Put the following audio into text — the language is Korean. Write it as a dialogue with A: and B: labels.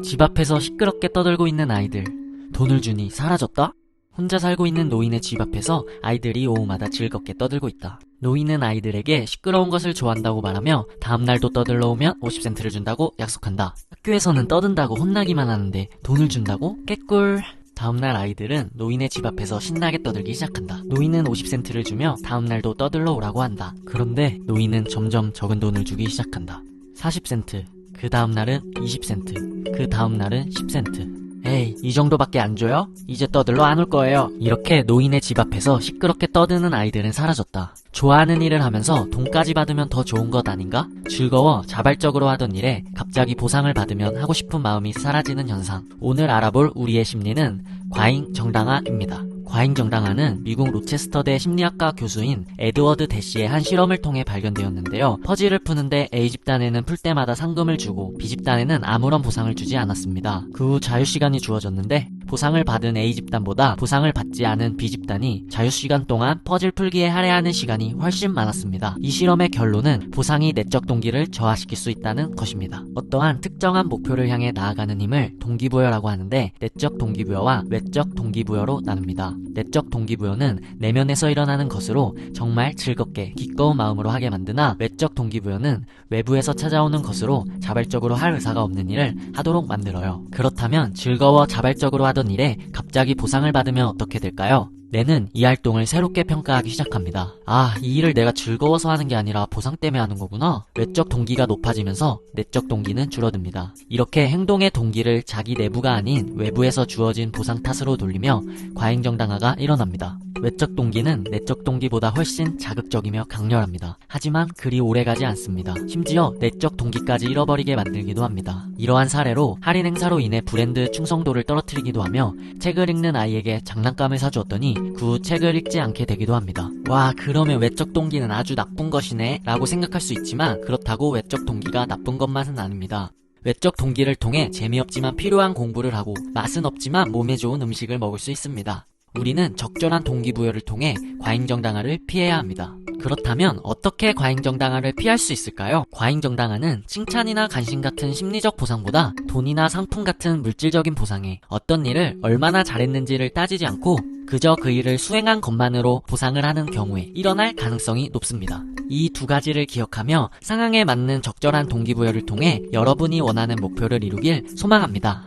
A: 집 앞에서 시끄럽게 떠들고 있는 아이들. 돈을 주니 사라졌다? 혼자 살고 있는 노인의 집 앞에서 아이들이 오후마다 즐겁게 떠들고 있다. 노인은 아이들에게 시끄러운 것을 좋아한다고 말하며 다음날도 떠들러 오면 50센트를 준다고 약속한다. 학교에서는 떠든다고 혼나기만 하는데 돈을 준다고? 깨꿀. 다음날 아이들은 노인의 집 앞에서 신나게 떠들기 시작한다. 노인은 50센트를 주며 다음날도 떠들러 오라고 한다. 그런데 노인은 점점 적은 돈을 주기 시작한다. 40센트, 그 다음날은 20센트, 그 다음날은 10센트. 에이, 이 정도밖에 안 줘요? 이제 떠들러 안 올 거예요. 이렇게 노인의 집 앞에서 시끄럽게 떠드는 아이들은 사라졌다. 좋아하는 일을 하면서 돈까지 받으면 더 좋은 것 아닌가? 즐거워 자발적으로 하던 일에 갑자기 보상을 받으면 하고 싶은 마음이 사라지는 현상. 오늘 알아볼 우리의 심리는 과잉정당화입니다. 과잉정당화는 미국 로체스터대 심리학과 교수인 에드워드 대시의 한 실험을 통해 발견되었는데요. 퍼즐을 푸는데 A집단에는 풀 때마다 상금을 주고 B집단에는 아무런 보상을 주지 않았습니다. 그 후 자유시간이 주어졌는데 보상을 받은 A집단보다 보상을 받지 않은 B집단이 자유시간 동안 퍼즐 풀기에 할애하는 시간이 훨씬 많았습니다. 이 실험의 결론은 보상이 내적 동기를 저하시킬 수 있다는 것입니다. 어떠한 특정한 목표를 향해 나아가는 힘을 동기부여라고 하는데 내적 동기부여와 외적 동기부여로 나눕니다. 내적 동기부여는 내면에서 일어나는 것으로 정말 즐겁게 기꺼운 마음으로 하게 만드나 외적 동기부여는 외부에서 찾아오는 것으로 자발적으로 할 의사가 없는 일을 하도록 만들어요. 그렇다면 즐거워 자발적으로 하던 일에 갑자기 보상을 받으면 어떻게 될까요? 뇌는 이 활동을 새롭게 평가하기 시작합니다. 아, 이 일을 내가 즐거워서 하는 게 아니라 보상 때문에 하는 거구나. 외적 동기가 높아지면서 내적 동기는 줄어듭니다. 이렇게 행동의 동기를 자기 내부가 아닌 외부에서 주어진 보상 탓으로 돌리며 과잉정당화가 일어납니다. 외적 동기는 내적 동기보다 훨씬 자극적이며 강렬합니다. 하지만 그리 오래가지 않습니다. 심지어 내적 동기까지 잃어버리게 만들기도 합니다. 이러한 사례로 할인 행사로 인해 브랜드 충성도를 떨어뜨리기도 하며 책을 읽는 아이에게 장난감을 사주었더니 그 후 책을 읽지 않게 되기도 합니다. 와, 그러면 외적 동기는 아주 나쁜 것이네 라고 생각할 수 있지만 그렇다고 외적 동기가 나쁜 것만은 아닙니다. 외적 동기를 통해 재미없지만 필요한 공부를 하고 맛은 없지만 몸에 좋은 음식을 먹을 수 있습니다. 우리는 적절한 동기부여를 통해 과잉정당화를 피해야 합니다. 그렇다면 어떻게 과잉정당화를 피할 수 있을까요? 과잉정당화는 칭찬이나 간식 같은 심리적 보상보다 돈이나 상품 같은 물질적인 보상에 어떤 일을 얼마나 잘했는지를 따지지 않고 그저 그 일을 수행한 것만으로 보상을 하는 경우에 일어날 가능성이 높습니다. 이 두 가지를 기억하며 상황에 맞는 적절한 동기부여를 통해 여러분이 원하는 목표를 이루길 소망합니다.